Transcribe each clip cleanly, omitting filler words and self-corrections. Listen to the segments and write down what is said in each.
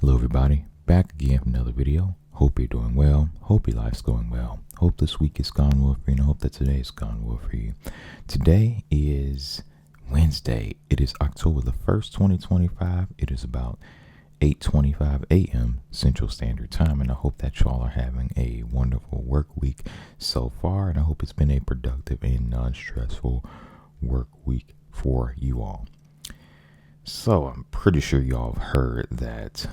Hello everybody, back again for another video. Hope you're doing well, hope your life's going well, hope this week has gone well for you, and I hope that today's gone well for you. Today is Wednesday, it is October the 1st, 2025, it is about 8:25 a.m. Central Standard Time, and I hope that y'all are having a wonderful work week so far, and I hope it's been a productive and non-stressful work week for you all. So I'm pretty sure y'all have heard that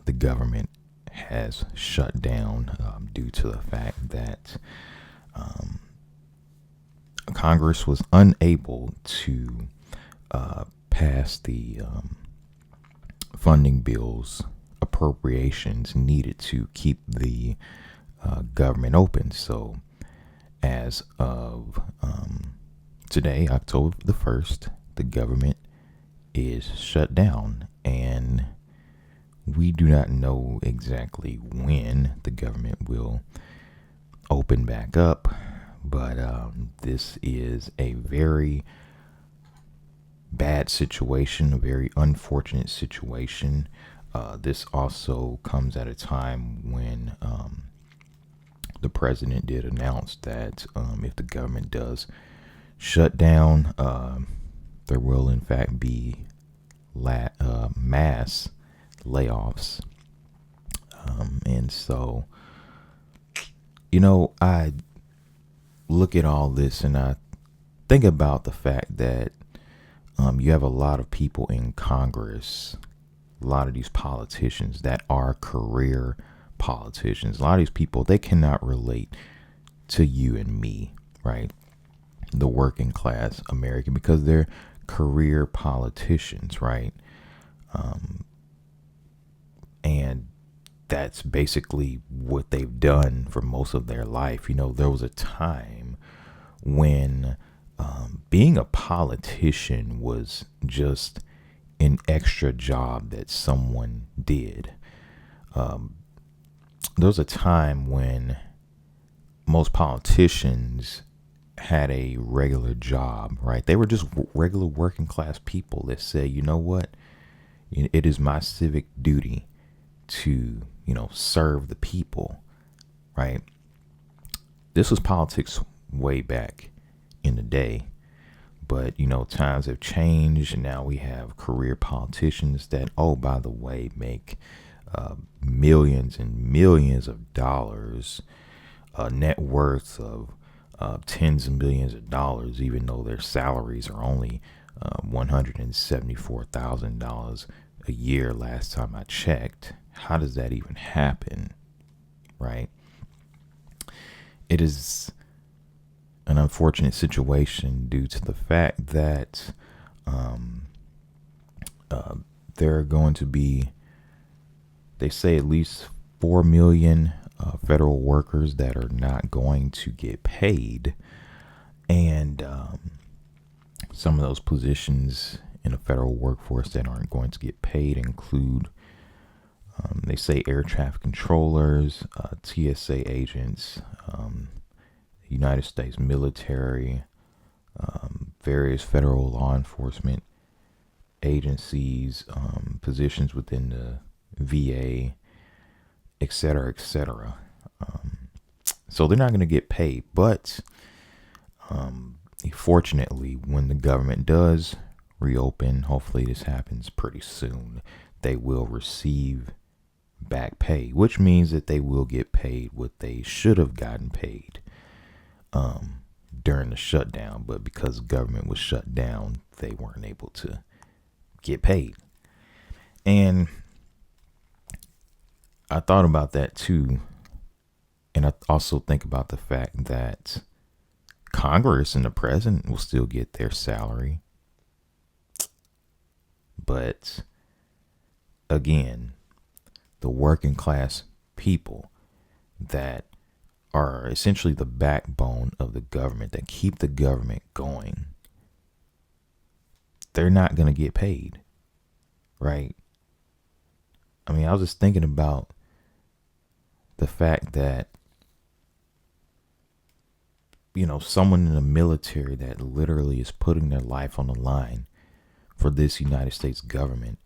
the government has shut down due to the fact that Congress was unable to pass the funding bills appropriations needed to keep the government open. So as of today, October the 1st, the government is shut down, and we do not know exactly when the government will open back up, but this is a very bad situation, a very unfortunate situation. This also comes at a time when the president did announce that if the government does shut down, there will in fact be mass layoffs. And so, I look at all this and I think about the fact that you have a lot of people in Congress, a lot of these politicians that are career politicians. A lot of these people, they cannot relate to you and me, right? The working class American, because they're career politicians, right? And that's basically what they've done for most of their life. There was a time when being a politician was just an extra job that someone did. There was a time when most politicians had a regular job, right? They were just regular working class people that say, you know what? It is my civic duty to, serve the people, right? This was politics way back in the day, but, times have changed, and now we have career politicians that, oh, by the way, make millions and millions of dollars, net worth of tens of millions of dollars, even though their salaries are only $174,000 a year last time I checked. How does that even happen, right? It is an unfortunate situation due to the fact that there are going to be, they say, at least 4 million federal workers that are not going to get paid, and some of those positions in the federal workforce that aren't going to get paid include, they say, air traffic controllers, TSA agents, United States military, various federal law enforcement agencies, positions within the VA, etc., etc. So they're not going to get paid, but fortunately, when the government does reopen, hopefully this happens pretty soon, they will receive back pay, which means that they will get paid what they should have gotten paid during the shutdown, but because government was shut down, they weren't able to get paid. And I thought about that too, and I also think about the fact that Congress and the president will still get their salary. But again, the working class people that are essentially the backbone of the government, that keep the government going, they're not going to get paid, right? I mean, I was just thinking about the fact that, someone in the military that literally is putting their life on the line for this United States government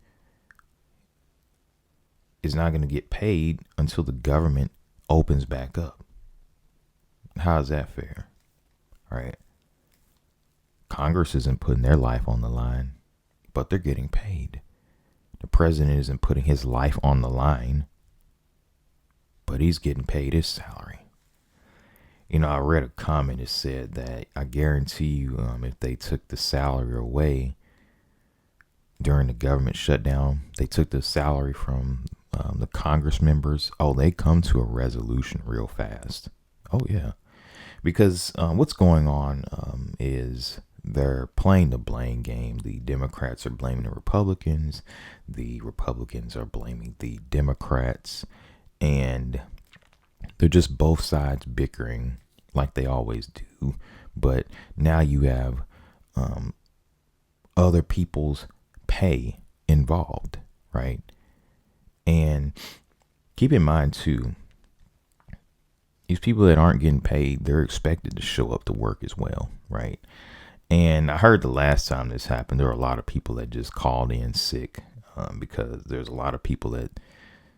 is not going to get paid until the government opens back up. How is that fair? Right? Congress isn't putting their life on the line, but they're getting paid. The president isn't putting his life on the line, but he's getting paid his salary. You know, I read a comment that said that I guarantee you, if they took the salary away during the government shutdown, they took the salary from the Congress members. Oh, they come to a resolution real fast. Oh, yeah. Because what's going on is they're playing the blame game. The Democrats are blaming the Republicans. The Republicans are blaming the Democrats. And they're just both sides bickering like they always do. But now you have other people's pay involved, right? And keep in mind, too, these people that aren't getting paid, they're expected to show up to work as well, right? And I heard the last time this happened, there were a lot of people that just called in sick because there's a lot of people that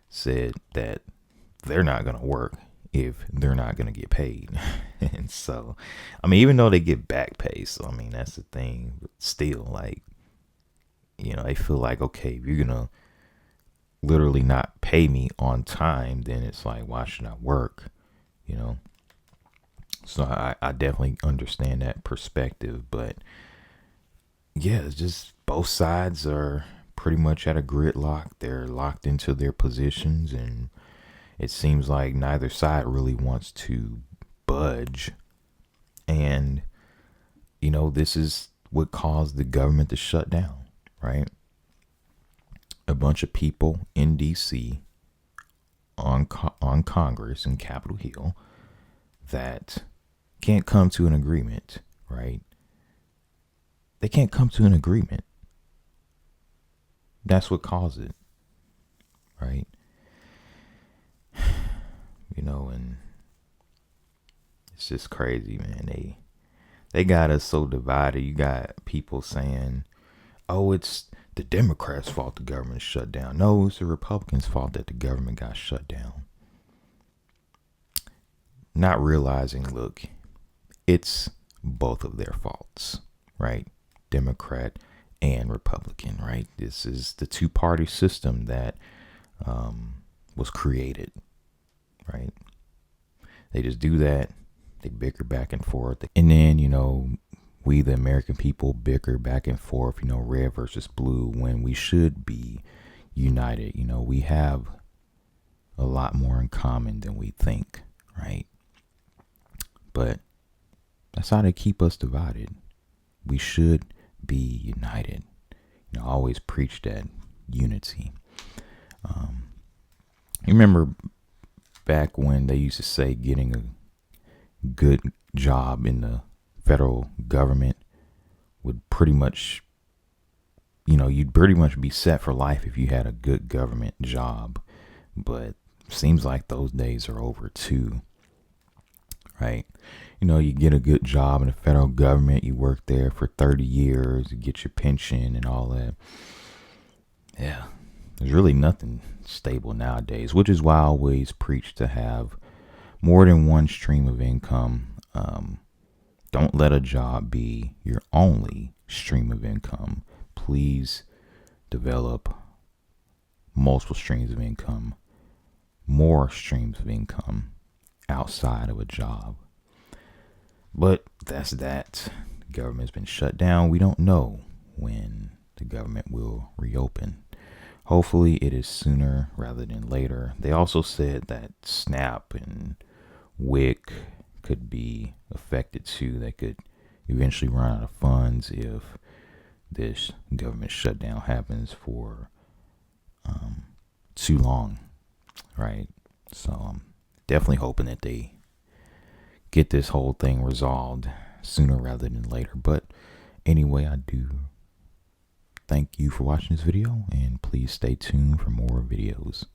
said that they're not going to work if they're not going to get paid. And so, I mean, even though they get back pay, so I mean, that's the thing, but still, like, you know, they feel like, okay, if you're going to literally not pay me on time, then it's like, why should I work? You know? So I definitely understand that perspective, but yeah, it's just both sides are pretty much at a gridlock. They're locked into their positions, and it seems like neither side really wants to budge. And, you know, this is what caused the government to shut down, right? A bunch of people in D.C. on Congress in Capitol Hill that can't come to an agreement, right? They can't come to an agreement. That's what caused it, right? You know, and it's just crazy, man. They got us so divided. You got people saying, oh, it's the Democrats' fault the government shut down. No, it's the Republicans' fault that the government got shut down. Not realizing, look, it's both of their faults, right? Democrat and Republican, right? This is the two-party system that was created, right? They just do that. They bicker back and forth. And then, you know, we, the American people, bicker back and forth, you know, red versus blue, when we should be united. You know, we have a lot more in common than we think, right? But that's how they keep us divided. We should be united. You know, I always preach that unity. You remember back when they used to say getting a good job in the federal government would pretty much, you know, you'd pretty much be set for life if you had a good government job. But seems like those days are over too, right? You know, you get a good job in the federal government, you work there for 30 years, you get your pension and all that. Yeah, there's really nothing stable nowadays, which is why I always preach to have more than one stream of income. Don't let a job be your only stream of income. Please develop multiple streams of income, more streams of income outside of a job. But that's that. The government's been shut down. We don't know when the government will reopen. Hopefully it is sooner rather than later. They also said that SNAP and WIC could be affected too. They could eventually run out of funds if this government shutdown happens for too long, right? So I'm definitely hoping that they get this whole thing resolved sooner rather than later. But anyway, I do thank you for watching this video, and please stay tuned for more videos.